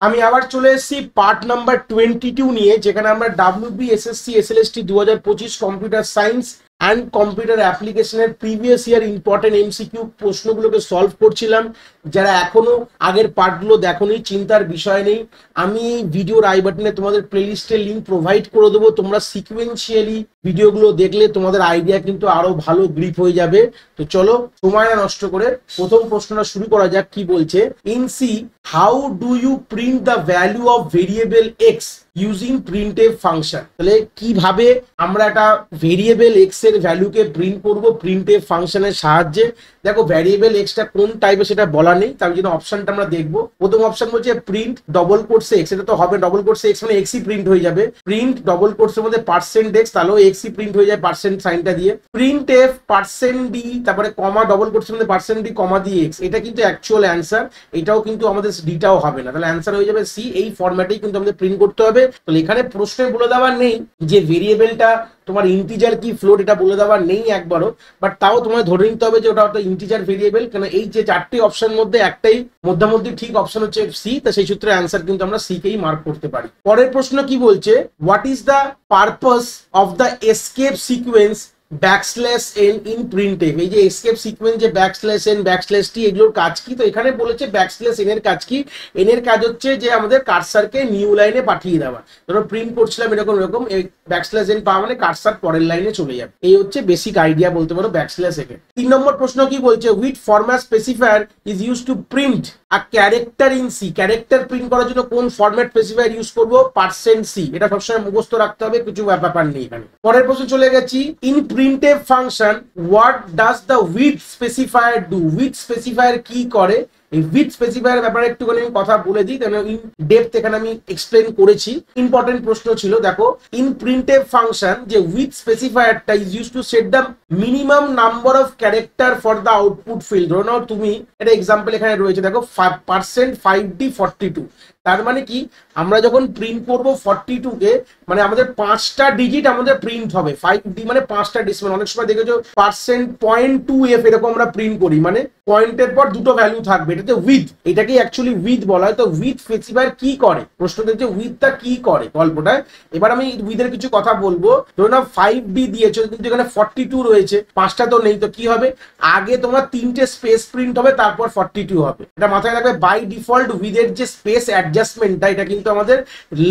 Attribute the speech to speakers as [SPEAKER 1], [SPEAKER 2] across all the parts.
[SPEAKER 1] আমি আবার চলে এসেছি পার্ট নাম্বার 22 নিয়ে, যেখানে আমরা WB SSC SLST 2025 computer science and computer অ্যাপ্লিকেশনের প্রিভিয়াস ইয়ার ইম্পর্টেন্ট এমসিকিউ প্রশ্নগুলোকে সলভ করছিলাম। যারা এখনো আগের পার্টগুলো দেখোনি, চিন্তার বিষয় নেই, আমি ভিডিওর আই বাটনে তোমাদের প্লেলিস্টের লিঙ্ক প্রোভাইড করে দেবো। তোমরা সিকুয়েন্সিয়ালি ভিডিওগুলো দেখলে তোমাদের আইডিয়া কিন্তু আরো ভালো গ্রিপ হয়ে যাবে। তো চলো সময় না নষ্ট করে প্রথম প্রশ্নটা শুরু করা যাক। কি বলছে, in C how do you print the value of variable x using printf function. তাহলে কিভাবে আমরা একটা ভেরিয়েবল এক্স এর ভ্যালুকে প্রিন্ট করব প্রিন্টএফ ফাংশনের সাহায্যে। দেখো ভ্যারিয়েবল এক্সটা কোন টাইপের সেটা বলা নেই, তার জন্য অপশনটা আমরা দেখবো। প্রথম অপশন বলছে প্রিন্ট ডবল কোটস এক্স, এটা তো হবে ডবল কোটস এক্স মানে এক্সই প্রিন্ট হয়ে যাবে। প্রিন্ট ডবল কোটসের মধ্যে পার্সেন্ট এক্স, তাহলেও এক্সই প্রিন্ট হয়ে যায় পার্সেন্ট সাইনটা দিয়ে। প্রিন্ট এফ পার্সেন্ট ডি, তারপরে কমা ডবল কোটসের মধ্যে পার্সেন্ট ডি কমা দিয়ে এক্স, এটা কিন্তু অ্যাকচুয়াল অ্যান্সার। এটাও কিন্তু আমাদের ডিটাও হবে না, তাহলে অ্যান্সার হয়ে যাবে সি। এই ফরম্যাটেই কিন্তু আমাদের প্রিন্ট করতে হবে। তাহলে এখানে প্রশ্নে বলে দেওয়া নেই যে ভেরিয়েবলটা তোমার ইন্টিজার কি ফ্লোট, এটা বলে দেওয়া নেই একবারও, বাট তাও তোমায় ধরে নিতে হবে যে ওটা একটা ইন্টিজার ভেরিয়েবল। কেন এই যে চারটি অপশন মধ্যে একটাই মধ্যে ঠিক অপশন হচ্ছে সি, তা সেই সূত্রে অ্যান্সার কিন্তু আমরা সি কেই মার্ক করতে পারি। পরের প্রশ্ন কি বলছে, what is the purpose of the escape sequence backslash N in printf. এই যে এসকেপ সিকোয়েন্স যে ব্যাকস্ল্যাশ এন ব্যাকস্ল্যাশ টি, এগুলোর কাজ কি? তো এখানে বলেছে ব্যাকস্ল্যাশ এন এর কাজ কি। এন এর কাজ হচ্ছে যে আমাদের কার্সারকে নিউ লাইনে পাঠিয়ে দেওয়া। ধরো প্রিন্ট করছিলাম এরকম ব্যাকস্ল্যাশ এন পাওয়া মানে কার্সার পরের লাইনে চলে যাবে। এই হচ্ছে বেসিক আইডিয়া বলতে পারো ব্যাকস্ল্যাশ এন। 3 নম্বর প্রশ্ন কি বলছে, which format specifier is use to print a character in C. Character print করার জন্য কোন ফরম্যাট স্পেসিফায়ার ইউজ করবো? Percent C. এটা সবসময় মুখস্থ রাখতে হবে, কিছু ব্যাপার নেই এখানে। পরের প্রশ্ন চলে গেছি, in printf function what does the with specifier do. With specifier কি করে? এই উইথ স্পেসিফায়ার ব্যাপারে একটুখানি আমি কথা বলে দিই, কারণ ইন ডেপথ এখানে আমি এক্সপ্লেন করেছি। ইম্পর্টেন্ট প্রশ্ন ছিল। দেখো ইন প্রিন্টএফ ফাংশন যে উইথ স্পেসিফায়ারটা is use to set the minimum number of character for the output field. ধরো নাও তুমি একটা এক্সাম্পল এখানে রয়েছে, দেখো পার্সেন্ট 5D 42। তার মানে কি, আমরা যখন প্রিন্ট করবো 42 কে, মানে আমাদের 5টা ডিজিট আমাদের প্রিন্ট হবে। 5D মানে 5টা ডিসিমাল। অনেক সময় দেখেছো %.2f এরকম আমরা প্রিন্ট করি, মানে পয়েন্টের পর দুটো ভ্যালু থাকবে, এটাতে উইথ, এটাকে অ্যাকচুয়ালি উইথ বলা হয়। তো উইথ স্পেসিফায়ার কি করে, প্রশ্নটা হচ্ছে উইথটা কি করে গল্পটায়। এবার আমি উইথের কিছু কথা বলবো। ধরো না 5D দিয়েছো, কিন্তু এখানে 42 রয়েছে, 5টা তো নেই, তো কি হবে? আগে তোমার 3টে স্পেস প্রিন্ট হবে, তারপর 42 হবে। এটা মাথায় রাখবে। বাই ডিফল্ট উইথের যে স্পেস অ্যাডজাস্টমেন্টটা, এটা কিন্তু আমাদের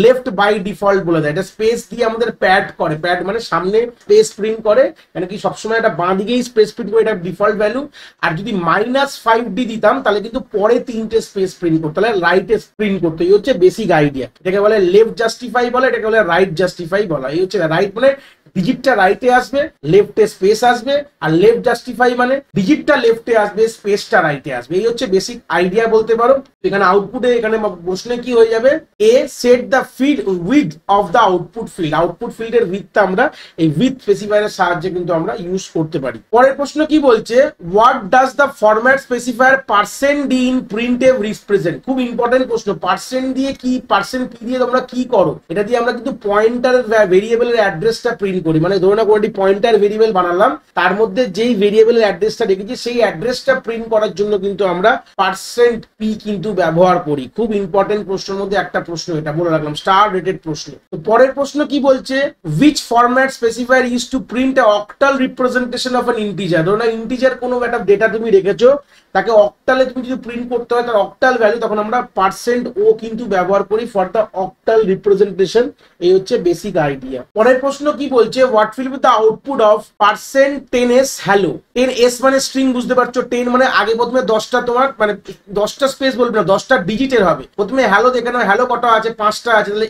[SPEAKER 1] লেফট বাই ডিফল্ট বলে দেয়। এটা স্পেস দিয়ে আমাদের প্যাড করে, প্যাড মানে সামনে স্পেস প্রিন্ট করে, মানে কি সবসময় এটা বাঁ দিকেই স্পেস প্রিন্ট করে, এটা ডিফল্ট ভ্যালু। আর যদি -5D দিতাম তাহলে কিন্তু পরে 3টে স্পেস প্রিন্ট করতে, তাহলে রাইটে প্রিন্ট করতে। এই হচ্ছে বেসিক আইডিয়া। এটাকে বলে লেফট জাস্টিফাই বলে, এটাকে বলে রাইট জাস্টিফাই বলা। এই হচ্ছে রাইট মানে ডিজিটটা রাইটে আসবে, লেফটে স্পেস আসবে, আর লেফট জাস্টিফাই মানে ডিজিটটা লেফটে আসবে, স্পেসটা রাইটে আসবে। এই হচ্ছে বেসিক আইডিয়া বলতে পারো। এখানে আউটপুটে, এখানে প্রশ্নে কি হয়ে যাবে, A set the field width of the output field. Output ফিল্ডের উইথটা আমরা এই উইথ স্পেসিফায়ারের সাহায্যে কিন্তু আমরা ইউজ করতে পারি। পরের প্রশ্ন কি বলছে, what does the format specifier percent D in printf represent. খুব ইম্পর্টেন্ট প্রশ্ন। পার্সেন্ট দিয়ে কি, পার্সেন্ট পি দিয়ে তোমরা কি করো? এটা দিয়ে আমরা কিন্তু পয়েন্টারের ভেরিয়েবলের অ্যাড্রেসটা প্রিন্ট করি। মানে ধরো না কোনটি পয়েন্টার ভেরিয়েবল বানালাম, তার মধ্যে যেই ভেরিয়েবলের অ্যাড্রেসটা রেখেছি সেই অ্যাড্রেসটা প্রিন্ট করার জন্য কিন্তু আমরা পার্সেন্ট পি কিন্তু ব্যবহার করি। খুব ইম্পর্টেন্ট প্রশ্নের মধ্যে একটা প্রশ্ন, এটা বলে রাখলাম, স্টার রেটেড প্রশ্ন। তো পরের প্রশ্ন কি বলছে, which format specifier use to print A octal representation of an integer. ধরো না ইন্টিজার কোনো একটা ডেটা তুমি রেখেছো, তাকে অক্টালে তুমি যদি প্রিন্ট করতে হয়, তার অক্টাল ভ্যালু, তখন আমরা %o কিন্তু ব্যবহার করি ফর দ্য অক্টাল রিপ্রেজেন্টেশন। এই হচ্ছে বেসিক আইডিয়া। পরের প্রশ্ন কি বলছে, what will be the output of %10s hello. 10s মানে স্ট্রিং, বুঝতে পারছো। 10 মানে আগে প্রথমে 10টা তোমার মানে 10টা স্পেস বলবে না, 10টা ডিজিটের হবে। প্রথমে হ্যালো দেখে নাও, হ্যালো কটা আছে? 5টা আছে, তাহলে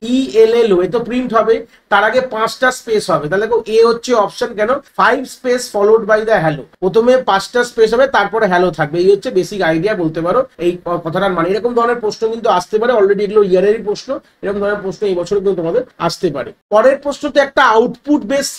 [SPEAKER 1] HELLO এ তো প্রিন্ট হবে। তার আগে 5টা স্পেস হবে, তাহলে এ হচ্ছে অপশন। কেন? 5 space followed by the hello. প্রথমে 5টা স্পেস হবে, তারপরে হ্যালো থাকবে। এই হচ্ছে বেসিক আইডিয়া বলতে পারো এই কথাটার মানে। এরকম ধরনের প্রশ্ন কিন্তু আসতে পারে, অলরেডি এগুলো ইয়ারেরই প্রশ্ন। এরকম ধরনের প্রশ্ন এই বছর কিন্তু তোমাদের আসতে পারে। পরের প্রশ্নতে একটা আউটপুট বেস C++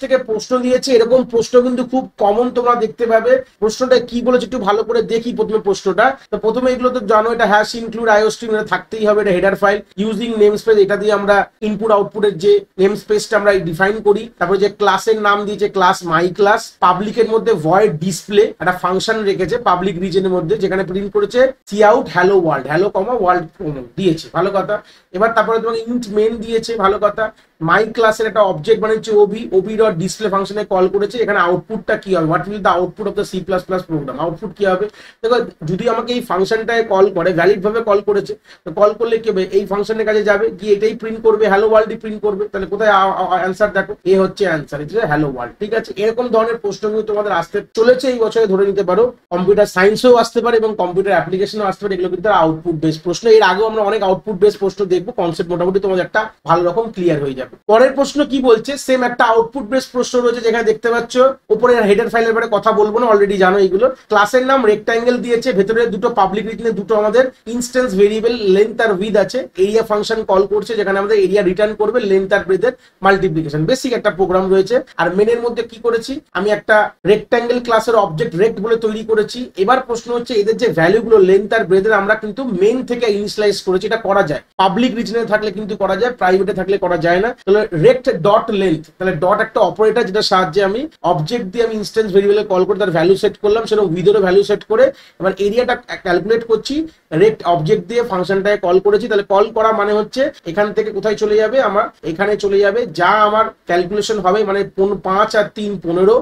[SPEAKER 1] থেকে প্রশ্ন দিয়েছে। এরকম প্রশ্ন কিন্তু খুব কমন তোমরা দেখতে পাবে। প্রশ্নটা কি বলেছে একটু ভালো করে দেখি। প্রথমে প্রশ্নটা, তো প্রথমে এগুলো তো জানো, এটা হ্যাশ ইনক্লুড আইওস্ট্রিম, এটা থাকতেই হবে। এটা header file using name space, এটা দিয়ে আমরা ইনপুট আউটপুটের যে নেম স্পেসটা আমরা ডিফাইন করি। তারপরে যে ক্লাসের নাম দিয়েছে ক্লাস মাই ক্লাস। পাবলিকের মধ্যে ভয়েড ডিসপ্লে, একটা ফাংশন ফাংশন রেখেছে পাবলিক রিজনের মধ্যে, যেখানে প্রিন্ট করেছে cout hello world, hello comma world দিয়েছে, ভালো কথা। এবার তারপরে তোমাকে ইন্ট মেন দিয়েছে, ভালো কথা। মাই ক্লাসের একটা অবজেক্ট বানিয়েছে ওবি ডট ডিসপ্লে ফাংশনে কল করেছে। এখানে আউটপুটটা কি হবে, what will the output of the C plus plus program, output কি হবে দেখো। যদি আমাকে এই ফাংশনটায় কল করে, ভ্যালিড ভাবে কল করেছে, তো কল করলে কি হবে, এই ফাংশনের কাছে যাবে, গিয়ে এটাই প্রিন্ট করবে, হ্যালো ওয়ার্ল্ডই প্রিন্ট করবে। তাহলে কোথায় অ্যান্সার দেখো, এ হচ্ছে অ্যান্সার, এটা হ্যালো ওয়ার্ল্ড। ঠিক আছে, এরকম ধরনের প্রশ্নগুলো তোমাদের আসতে চলেছে এই বছরে, ধরে নিতে পারো। কম্পিউটার সায়েন্সেও আসতে পারে এবং কম্পিউটার অ্যাপ্লিকেশনও আসতে পারে। এগুলো কিন্তু আউটপুট বেস প্রশ্ন। এর আগেও আমরা অনেক আউটপুট বেস প্রশ্ন দেখবো, কনসেপ্ট মোটামুটি তোমাদের একটা ভালো রকম ক্লিয়ার হয়ে যাবে। পরের প্রশ্ন কি বলছে, সেম একটা আউটপুট বেস প্রশ্ন রয়েছে, যেখানে দেখতে পাচ্ছ উপরে হেডার ফাইলের ব্যাপারে কথা বলবো না, অলরেডি জানো এইগুলো। ক্লাসের নাম রেক্টাঙ্গেল দিয়েছে, ভেতরে দুটো পাবলিক রিজনে দুটো আমাদের ইনস্ট্যান্স ভেরিয়েবল লেন্থ আর উইথ আছে। এরিয়া ফাংশন কল করছে, যেখানে আমাদের এরিয়া রিটার্ন করবে, লেন্থ আর ব্রেথের মাল্টিপ্লিকেশন, বেসিক একটা প্রোগ্রাম রয়েছে। আর মেনের মধ্যে কি করেছি, আমি একটা রেক্টাঙ্গেল ক্লাসের অবজেক্ট রেক্ট বলে তৈরি করেছি। এবার প্রশ্ন হচ্ছে, এদের যে ভ্যালুগুলো লেন্থ আর ব্রেথের আমরা কিন্তু মেন থেকে ইনিশিয়ালাইজ করেছি। এটা করা যায়, পাবলিক রিজনে থাকলে কিন্তু করা যায়, প্রাইভেটে থাকলে করা যায় না। তাহলে রেক্ট ডট লেন্থ, তাহলে ডট একটা অপারেটর, যেটা সাহায্যে আমি অবজেক্ট দিয়ে আমি ইনস্ট্যান্স ভেরিয়েবলে কল করে তার ভ্যালু সেট করলাম, সেরকম উইথেরও ভ্যালু সেট করে এবার এরিয়াটা ক্যালকুলেট করছি। রেক্ট অবজেক্ট দিয়ে ফাংশনটাকে কল করেছি, তাহলে কল করা মানে হচ্ছে এখান থেকে কোথায় চলে যাবে, আমার এখানে চলে যাবে, যা আমার ক্যালকুলেশন হবে, মানে 5 আর 3 15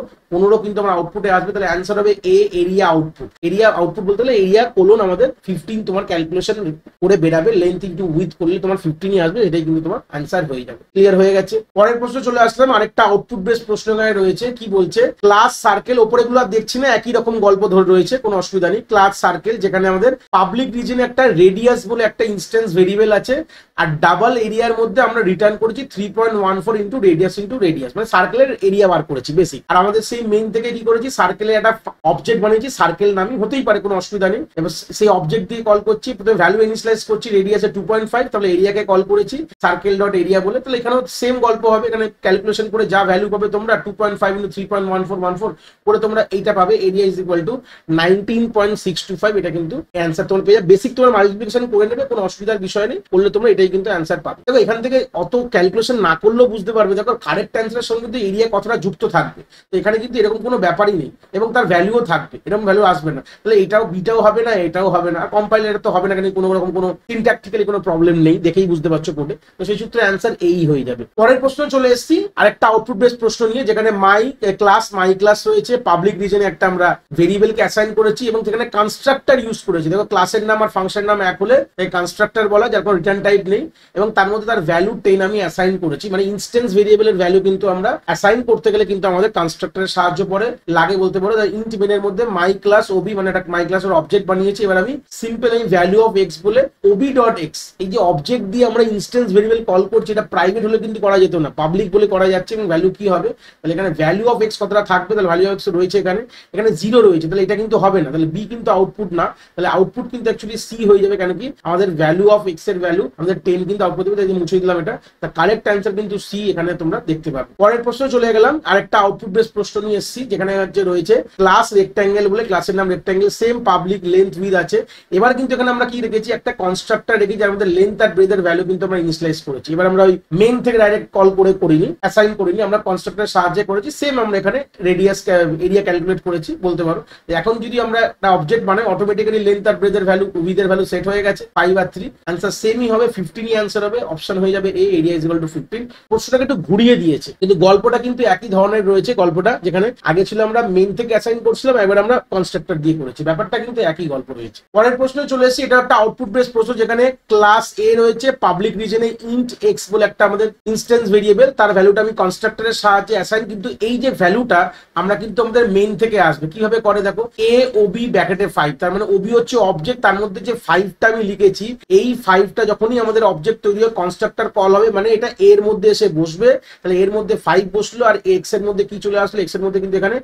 [SPEAKER 1] কিন্তু আমার আউটপুটে আসবে। তাহলে অ্যান্সার হবে এ, এরিয়া আউটপুট। এরিয়া আউটপুট বলতে হলে এরিয়া কোলন আমাদের 15 তোমার ক্যালকুলেশন করে বেরাবে, লেন্থ ইনটু উইথ করলে তোমার 15ই আসবে, এটাই কিন্তু তোমার অ্যান্সার হয়ে যাবে। ক্লিয়ার হয়ে গেছে। পরের প্রশ্ন চলে আসলাম, আরেকটা আউটপুট বেস প্রশ্ন রয়েছে। কি বলছে, ক্লাস সার্কেল, ওপরে গুলো দেখছি না, একই রকম গল্প ধরে রয়েছে, কোনো অসুবিধা নেই। ক্লাস সার্কেল, যেখানে আমাদের পাবলিক রিজনে একটা রেডিয়াস বলে একটা ইনস্ট্যান্স ভেরিয়েবল আছে, আর ডাবল এরিয়ার মধ্যে আমরা রিটার্ন করেছি 3.14 ইন্টু রেডিয়াস, মানে সার্কেলের এরিয়া বার করেছি বেসিক। আর আমাদের সেই মেইন থেকে কি করেছি, সার্কেলে একটা অবজেক্ট বানিয়েছি, সার্কেল নামই হতেই পারে, কোনো অসুবিধা নেই। এবার সেই অবজেক্ট দিয়ে কল করছি, প্রথমে ভ্যালু ইনিশিয়ালাইজ করছি, রেডিয়াসে 2.5, তাহলে এরিয়াকে কল করেছি সার্কেল ডট এরিয়া বলে। তাহলে এখানেও সেম গল্প হবে, এখানে ক্যালকুলেশন করে যা ভ্যালু পাবে তোমরা 2.5 ইন্টু 3.1414 করে তোমরা এইটা পাবে, এরিয়া ইজ ইকুয়াল টু 19.625। এটা কিন্তু অ্যান্সার তোমরা পেয়ে যাবে। বেসিক তোমার মাল্টিপ্লিকেশন করে নেবে, কোনো অসুবিধার বিষয় নেই, করলে তোমরা এটাই কিন্তু অ্যান্সার পাবে। দেখো এখান থেকে অত ক্যালকুলেশন না করলেও বুঝতে পারবে, দেখো কারেক্ট অ্যান্সারের সঙ্গে কিন্তু এরিয়া কতটা যুক্ত থাকবে। তো এখানে কিন্তু এরকম কোনো ব্যাপারই নেই, এবং তার ভ্যালুও থাকবে, এরকম ভ্যালু আসবে না। তাহলে এটাও বিটাও হবে না, এটাও হবে না, কম্পাইলার তো হবে না, কেন কোনো রকম কোনো সিনট্যাকটিক্যালি কোনো প্রবলেম নেই, দেখেই বুঝতে পারছো কোডে। তো সেই সূত্রে অ্যান্সার এই হয়ে যাবে। পরের প্রশ্ন চলে এসেছি আরেকটা আউটপুট বেস প্রশ্ন নিয়ে, যেখানে মাই ক্লাস রয়েছে, পাবলিক রিজনে একটা আমরা ভেরিয়েবলকে অ্যাসাইন করেছি, এবং সেখানে কনস্ট্রাক্টর ইউজ করেছি। দেখো ক্লাসের নাম আর ফাংশন নাম এক হলে এই কনস্ট্রাক্টর বলা, যার কোনো রিটার্ন টাইপ নেই, এবং তার মধ্যে তার ভ্যালু 10 আমি অ্যাসাইন করেছি। মানে ইনস্ট্যান্স ভেরিয়েবলের ভ্যালু কিন্তু আমরা অ্যাসাইন করতে গেলে কিন্তু আমাদের কনস্ট্রাক্টরের সাহায্য পড়ে লাগে বলতে পারো। ইন্ট মেনের মধ্যে মাই ক্লাস ওবি, মানে একটা মাই ক্লাসের অবজেক্ট বানিয়েছি। এবার আমি সিম্পল এই ভ্যালু অফ এক্স বলে ওবি ডট এক্স, এই যে অবজেক্ট দিয়ে আমরা ইনস্ট্যান্স ভেরিয়েবল কল করছি, এটা প্রাইভেট হলে কিন্তু করা যেত না, পাবলিক বলে করা যাচ্ছে। এবং ভ্যালু কি হবে, তাহলে এখানে ভ্যালু অফ এক্স কতটা থাকবে, তাহলে ভ্যালু অফ এক্স রয়েছে এখানে 0 রয়েছে, তাহলে এটা কিন্তু হবে না, তাহলে বি কিন্তু আউটপুট না, তাহলে আউটপুট কিন্তু অ্যাকচুয়ালি সি হয়ে যাবে। কেন কি, আমাদের ভ্যালু অফ এক্স এর ভ্যালু আমাদের 10 কিন্তু আউটপুট দেবে, তাই মুছে দিলাম এটা। তা কারেক্ট অ্যান্সার কিন্তু সি, এখানে তোমরা দেখতে পাবে। পরের প্রশ্ন চলে গেলাম, আরেকটা আউটপুট বেস প্রশ্ন নিয়ে এসেছি, যেখানে রয়েছে ক্লাস রেক্টাঙ্গেল বলে, ক্লাসের নাম rectangle, same public length with আছে। এবার কিন্তু এখানে আমরা কি রেখেছি, একটা কনস্ট্রাক্টর রেখেছি, যার মধ্যে লেন্থ আর ব্রেথের ভ্যালু কিন্তু আমরা ইনিশিয়ালাইজ করেছি। এবার আমরা ওই মেইন থেকে ডাইরেক্ট কল করে করিনি, অ্যাসাইন করিনি, আমরা কনস্ট্রাক্টরের সাহায্যে করেছি। সেম আমরা এখানে রেডিয়াস এরিয়া ক্যালকুলেট করেছি বলতে পারো। এখন যদি আমরা একটা অবজেক্ট বানাই, অটোমেটিক্যালি লেন্থ আর ব্রেথের ভ্যালু উইথের ভ্যালু সেট হয়ে গেছে, 5 আর 3, অ্যান্সার সেমই হবে, 15ই অ্যান্সার হবে, অপশন হয়ে যাবে এ, এরিয়া ইজ ইকুয়াল টু 15। প্রশ্নটাকে একটু ঘুরিয়ে দিয়েছে, কিন্তু গল্পটা কিন্তু একই ধরনের রয়েছে। গল্পটা যেখানে আগে ছিল আমরা মেইন থেকে অ্যাসাইন করছিলাম, এবার আমরা কনস্ট্রাক্টর দিয়ে করেছি, ব্যাপারটা কিন্তু একই গল্প রয়েছে। পরের প্রশ্ন চলে এসেছি, এটা একটা আউটপুট বেস প্রশ্ন, যেখানে ক্লাস এ রয়েছে, পাবলিক রিজনে ইন্ট এক্স বলে একটা আমাদের ইনস্ট্যান্স ভেরিয়েবল, তার ভ্যালুটা আমি কনস্ট্রাক্টরের সাহায্যে অ্যাসাইন, কিন্তু এই যে ভ্যালুটা আমরা কিন্তু আমাদের মেইন থেকে আসবে। কিভাবে করে দেখো, এ ওবি ব্র্যাকেটে 5, তার মানে ওবি হচ্ছে অবজেক্ট, তার মধ্যে যে 5টা আমি লিখেছি, এই 5টা যখনই আমাদের অবজেক্ট তৈরি হয়, কনস্ট্রাক্টর কল হবে, মানে এটা এর মধ্যে এসে বসবে। তাহলে এর মধ্যে 5 বসলো, আর এক্স এর মধ্যে কি চলে আসলো, এক্স এর মধ্যে কিন্তু এখানে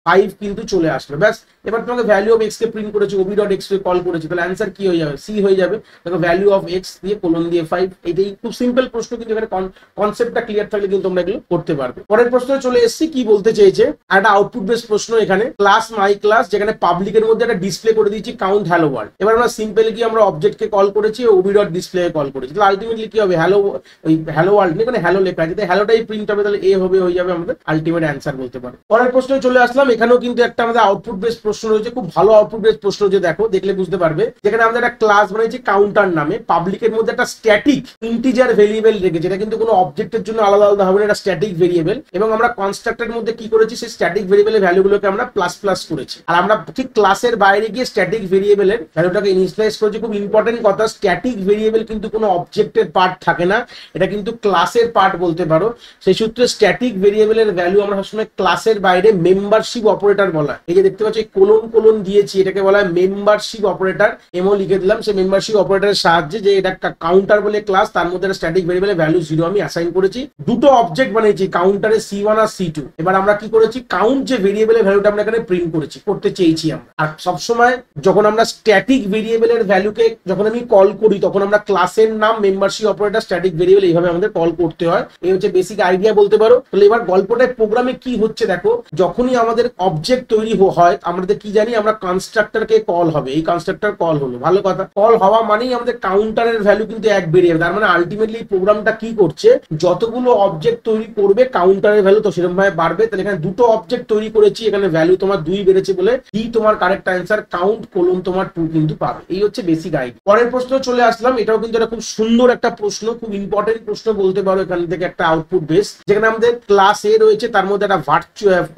[SPEAKER 1] 5 কিন্তু চলে আসলো, ব্যাস। এবার তোমাকে value of x K print করেছি, ওবি ডট এক্স কে কল করেছি, তাহলে অ্যান্সার কি হয়ে যাবে, সি হয়ে যাবে। দেখো ভ্যালু অফ এক্স দিয়ে কোলন দিয়ে 5, এটাই খুব সিম্পল প্রশ্ন, কিন্তু এখানে কনসেপ্টটা ক্লিয়ার থাকলে কিন্তু তোমরা এগুলো করতে পারবে। পরের প্রশ্ন চলে এসেছি, কি বলতে চেয়েছে, একটা আউটপুট বেস প্রশ্ন, এখানে ক্লাস মাই ক্লাস, যেখানে পাবলিকের মধ্যে একটা ডিসপ্লে করে দিয়েছি কাউন্ট হ্যালো ওয়ার্ল্ড। এবার আমরা সিম্পলি কি আমরা অবজেক্টকে কল করেছি, ওবি ডট ডিসপ্লে কল করেছি, তাহলে আলটিমেটলি কি হবে, হ্যালো, ওই হ্যালো ওয়ার্ল্ড নেই, মানে হ্যালো লেখা আছে, তাই হ্যালোটাই প্রিন্ট হবে, তাহলে এ হবে, হয়ে যাবে আমাদের আলটিমেট অ্যান্সার বলতে পারো। পরের প্রশ্নে চলে আসলাম, এখানেও কিন্তু একটা আমাদের আউটপুট বেস প্রশ্ন রয়েছে, খুব ভালো আউটপুট বেস প্রশ্ন রয়েছে, দেখো দেখলে বুঝতে পারবে। যেখানে আমাদের একটা ক্লাস বানিয়েছি কাউন্টার নামে, পাবলিকের মধ্যে একটা স্ট্যাটিক ইন্টিজার ভেরিয়েবল রেখেছে, এটা কিন্তু কোনো অবজেক্টের জন্য আলাদা আলাদা হবে না, এটা স্ট্যাটিক ভেরিয়েবল। এবং আমরা কনস্ট্রাক্টরের মধ্যে কি করেছি, সেই স্ট্যাটিক ভেরিয়েবলের ভ্যালুগুলোকে আমরা প্লাস প্লাস করেছি। আর আমরা ঠিক ক্লাসের বাইরে গিয়ে স্ট্যাটিক ভেরিয়েবলের ভ্যালুটাকে ইনিশিয়ালাইজ করেছি। খুব ইম্পর্টেন্ট কথা, স্ট্যাটিক ভেরিয়েবল কিন্তু কোনো অবজেক্টের পার্ট থাকে না, এটা কিন্তু ক্লাসের পার্ট বলতে পারো। সেই সূত্রে স্ট্যাটিক ভেরিয়েবলের ভ্যালু আমরা সবসময় ক্লাসের বাইরে মেম্বারশিপ অপারেটর বলা। এই যে দেখতে পাচ্ছ কোলন কোলন দিয়েছি, এটাকে বলা হয় মেম্বারশিপ অপারেটর। এমও লিখে দিলাম, সেই মেম্বারশিপ অপারেটরের সাহায্যে যে এটা কাউন্টার বলে ক্লাস, তার মধ্যে একটা স্ট্যাটিক ভেরিয়েবলের ভ্যালু 0 আমি অ্যাসাইন করেছি। দুটো অবজেক্ট বানিয়েছি কাউন্টারে, C1 আর C2। এবার আমরা কি করেছি, কাউন্ট যে ভেরিয়েবলের ভ্যালুটা আমরা এখানে প্রিন্ট করেছি, করতে চেয়েছি আমরা। আর সবসময় যখন আমরা স্ট্যাটিক ভেরিয়েবলের ভ্যালুকে যখন আমি কল করি, তখন আমরা ক্লাসের নাম মেম্বারশিপ অপারেটর স্ট্যাটিক ভেরিয়েবল এইভাবে আমাদের কল করতে হয়। এই হচ্ছে বেসিক আইডিয়া বলতে পারো। তাহলে এবার গল্পটায় প্রোগ্রামে কি হচ্ছে দেখো, যখনই আমাদের অবজেক্ট তৈরি হয়, আমাদের কি জানি, আমরা কনস্ট্রাক্টরকে কল হবে, এই কনস্ট্রাক্টর কল হলো, ভালো কথা। কল হওয়া মানেই আমাদের কাউন্টারের ভ্যালু কিন্তু 1 বেড়ে যাবে। তার মানে আলটিমেটলি প্রোগ্রামটা কি করছে, যতগুলো অবজেক্ট তৈরি করবে কাউন্টারের ভ্যালু তো সেরকম ভাবে বাড়বে। তাহলে এখানে দুটো অবজেক্ট তৈরি করেছি, এখানে ভ্যালু তোমার 2 বেড়েছে বলে ডি তোমার কারেক্ট অ্যান্সার, কাউন্ট কোলন তোমার 2 কিন্তু পাবে। এই হচ্ছে বেসিক আইডিয়া। পরের প্রশ্ন চলে আসলাম, এটাও কিন্তু একটা খুব সুন্দর একটা প্রশ্ন, খুব ইম্পর্টেন্ট প্রশ্ন বলতে পারো। এখান থেকে একটা আউটপুট বেস, যেখানে আমাদের ক্লাস এ রয়েছে, তার মধ্যে একটা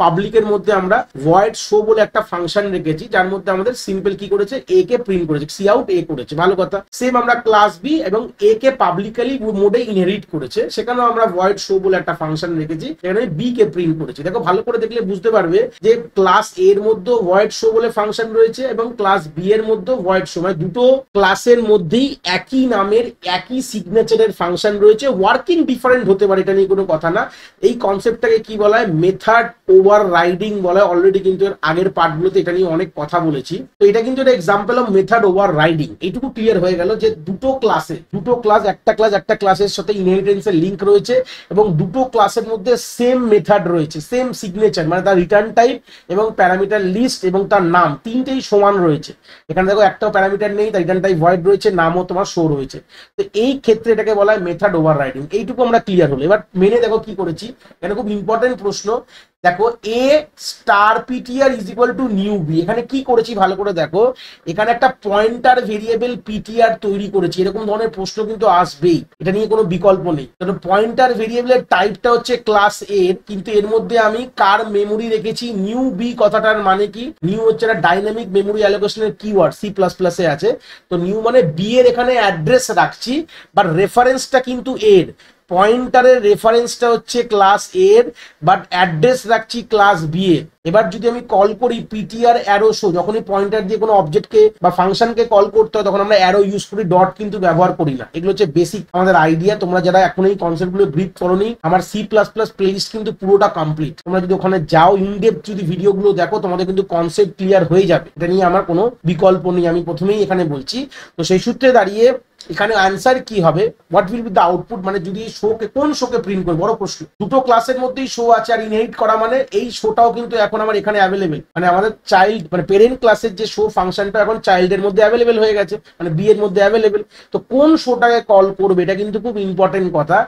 [SPEAKER 1] পাবলিকের মধ্যে আমরা ভয়েড শো বলে একটা ফাংশন রেখেছি, যার মধ্যে আমাদের সিম্পল কি করেছে, এ কে প্রিন্ট করেছে, সি আউট এ করেছে, ভালো কথা। সেম আমরা ক্লাস বি এবং এ কে পাবলিকালি মোডে ইনহেরিট করেছে, সেখানেও আমরা ভয়েড শো বলে একটা ফাংশন রেখেছি, এখানে বি কে প্রিন্ট করেছি। দেখো ভালো করে দেখলে বুঝতে পারবে যে ক্লাস এ এর মধ্যে ভয়েড শো বলে ফাংশন রয়েছে এবং ক্লাস বি এর মধ্যে ভয়েড শো, মানে দুটো ক্লাসের মধ্যেই একই নামের একই সিগনেচারের ফাংশন রয়েছে। ওয়ার্কিং ডিফারেন্ট হতে পারে, এটা নিয়ে কোনো কথা না। এই কনসেপ্টটাকে কি বলা হয়, মেথড ওভার রাইডিং বলা হয়। অলরেডি কিন্তু এর আগের পার্টগুলোতে এটা নিয়ে অনেক কথা বলেছি। তো এটা কিন্তু একটা example of method over riding. এইটুকু ক্লিয়ার হয়ে গেল যে দুটো ক্লাস একটা ক্লাসের সাথে ইনহেরিটেন্সের লিঙ্ক রয়েছে এবং দুটো ক্লাসের মধ্যে সেম মেথড রয়েছে, সেম সিগনেচার, মানে তার রিটার্ন টাইপ এবং প্যারামিটার লিস্ট এবং তার নাম তিনটেই সমান রয়েছে। এখানে দেখো একটাও প্যারামিটার নেই, তার রিটার্ন টাইপ ভয়েড রয়েছে, নামও তোমার শো রয়েছে। তো এই ক্ষেত্রে এটাকে বলা হয় মেথড ওভার রাইডিং। এইটুকু আমরা ক্লিয়ার হলো। এবার মেনে দেখো কি করেছি, এটা খুব ইম্পর্টেন্ট প্রশ্ন। দেখো a star PTR is equal to new B, এখানে কি করেছি ভালো করে দেখো, এখানে একটা পয়েন্টার ভেরিয়েবল পিটিআর তৈরি করেছি। এরকম ধরনের প্রশ্ন কিন্তু আসবেই, এটা নিয়ে কোনো বিকল্প নেই। কারণ পয়েন্টার ভেরিয়েবলের টাইপটা হচ্ছে ক্লাস এর, কিন্তু এর মধ্যে আমি কার মেমোরি রেখেছি, নিউ বি। কথাটার মানে কি, নিউ হচ্ছে একটা ডাইনামিক মেমোরি অ্যালোকেশনের কিওয়ার্ড, C++ এ আছে। তো নিউ মানে বি এর এখানে অ্যাড্রেস রাখছি, বাট রেফারেন্সটা কিন্তু এর। পয়েন্টারের রেফারেন্সটা হচ্ছে ক্লাস এর, বাট অ্যাড্রেস রাখছি ক্লাস বি এর। এবার যদি আমি কল করি পিটিআর অ্যারো শো, যখনই পয়েন্টার দিয়ে কোনো অবজেক্টকে বা ফাংশনকে কল করতে হয়, তখন আমরা অ্যারো ইউজ করি, ডট কিন্তু ব্যবহার করি না। এগুলো হচ্ছে বেসিক আমাদের আইডিয়া। তোমরা যারা এখন এই কনসেপ্টগুলো ব্রিফ করোনি, আমার C++ প্লেলিস্ট কিন্তু পুরোটা কমপ্লিট। তোমরা যদি ওখানে যাও, ইনডেপথ যদি ভিডিওগুলো দেখো, তোমাদের কিন্তু কনসেপ্ট ক্লিয়ার হয়ে যাবে। এটা নিয়ে আমার কোনো বিকল্প নেই, আমি প্রথমেই এখানে বলছি। তো সেই সূত্রে দাঁড়িয়ে এখানে অ্যান্সার কি হবে, what will be the output, মানে যদি এই শোকে কোন শোকে প্রিন্ট করবে, বড় প্রশ্ন। দুটো ক্লাসের মধ্যেই শো আছে আর ইনহেরিট করা, মানে এই শোটাও কিন্তু এখন আমার এখানে অ্যাভেলেবেল, মানে আমাদের চাইল্ড মানে পেরেন্ট ক্লাসের যে শো ফাংশনটা এখন চাইল্ডের মধ্যে অ্যাভেলেবেল হয়ে গেছে, মানে বি এর মধ্যে অ্যাভেলেবেল। তো কোন শোটাকে কল করবে, এটা কিন্তু খুব ইম্পর্টেন্ট কথা।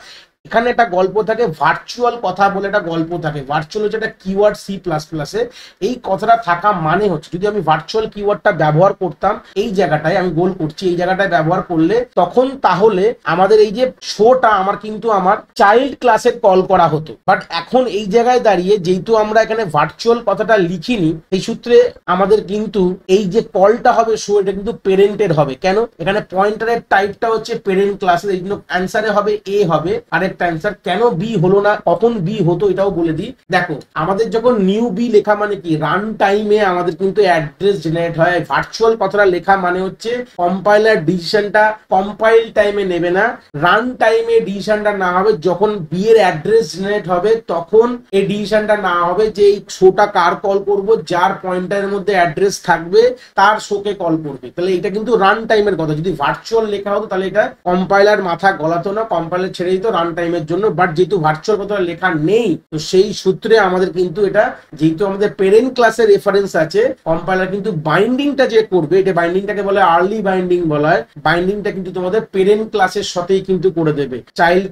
[SPEAKER 1] এখানে একটা গল্প থাকে, ভার্চুয়াল কথা বলে একটা গল্প থাকে। ভার্চুয়াল হচ্ছে একটা কিওয়ার্ড C++-এ। এই কথাটা থাকা মানে হচ্ছে, যদি আমি ভার্চুয়াল কিওয়ার্ডটা ব্যবহার করতাম এই জায়গাটায়, আমি গোল করছি, এই জায়গাটায় ব্যবহার করলে তখন তাহলে আমাদের এই যে শোটা আমার কিন্তু আমার চাইল্ড ক্লাসে কল করা হতো। বাট এখন এই জায়গায় দাঁড়িয়ে যেহেতু আমরা এখানে ভার্চুয়াল কথাটা লিখিনি, এই সূত্রে আমাদের কিন্তু এই যে কলটা হবে শো, এটা কিন্তু পেরেন্টের হবে। কেন, এখানে পয়েন্টারের টাইপটা হচ্ছে পেরেন্ট ক্লাসের, এই জন্য অ্যান্সারে হবে এ হবে। আর অ্যান্সার কেন বি হলো না, কখন বি হতো এটাও বলে দিই। দেখো আমাদের যখন নিউ বি লেখা মানে কি, রান টাইমে আমাদের কিন্তু অ্যাড্রেস জেনারেট হয়। ভার্চুয়াল কথাটা লেখা মানে হচ্ছে কম্পাইলার ডিসিশনটা কম্পাইল টাইমে নেবে না, রান টাইমে ডিসিশনটা না হবে, যখন বি এর অ্যাড্রেস জেনারেট হবে তখন এই ডিসিশনটা না হবে যে এই শোটা কার কল করব, যার পয়েন্টারের মধ্যে অ্যাড্রেস থাকবে তার শোকে কল করবে। তাহলে এটা কিন্তু রান টাইমের কথা। যদি ভার্চুয়াল লেখা হতো তাহলে এটা কম্পাইলার মাথা গলাতো না, কম্পাইলার ছেড়ে দিত, রান টাইম টাইমের জন্য, বাট যেহেতু ভার্চুয়াল কথা লেখা নেই তো সেই সূত্রে আমাদের কিন্তু এটা যেহেতু আমাদের পেরেন্ট ক্লাসের রেফারেন্স আছে, কম্পাইলার কিন্তু বাইন্ডিংটা যে করবে, এটা বাইন্ডিংটাকে বলে আর্লি বাইন্ডিং বলা হয়, বাইন্ডিংটা কিন্তু তোমাদের পেরেন্ট ক্লাসের সাথেই কিন্তু করে দেবে। চাইল্ড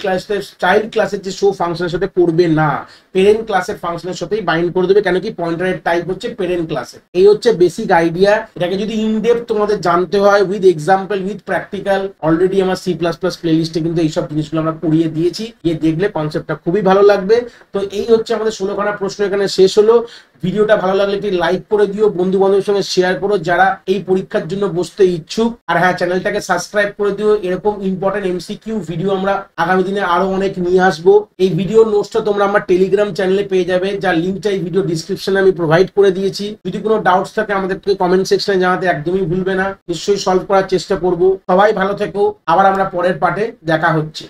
[SPEAKER 1] ক্লাসের যে শো ফাংশনের সাথে করবে না, পেরেন্ট ক্লাসের ফাংশনের সাথেই বাইন্ড করে দেবে। কেন কি পয়েন্টারের টাইপ হচ্ছে পেরেন্ট ক্লাসে। এই হচ্ছে বেসিক আইডিয়া। এটাকে যদি ইনডেপথ তোমাদের জানতে হয় with example with practical, already আমার সি প্লাস প্লাস প্লেলিস্টে কিন্তু এইসব জিনিসগুলো আমরা করিয়ে দিয়েছি, গিয়ে দেখলে কনসেপ্টটা খুবই ভালো লাগবে। তো এই হচ্ছে আমাদের 16খানা প্রশ্ন এখানে শেষ হলো। ভিডিওটা ভালো লাগলে একটি লাইক করে দিও, বন্ধু বান্ধবের সঙ্গে শেয়ার করো যারা এই পরীক্ষার জন্য বসতে ইচ্ছুক। আর হ্যাঁ, চ্যানেলটাকে সাবস্ক্রাইব করে দিও। এরকম ইম্পর্টেন্ট এমসিকিউ ভিডিও আমরা আগামী দিনে আরো অনেক নিয়ে আসবো। এই ভিডিও নোটসটা তোমরা আমার টেলিগ্রাম চ্যানেলে পেয়ে যাবে, যার লিঙ্কটা এই ভিডিও ডিসক্রিপশনে আমি প্রোভাইড করে দিয়েছি। যদি কোনো ডাউটস থাকে আমাদেরকে কমেন্ট সেকশনে জানাতে একদমই ভুলবে না, নিশ্চয়ই সলভ করার চেষ্টা করবো। সবাই ভালো থেকো, আবার আমরা পরের পার্টে দেখা হচ্ছে।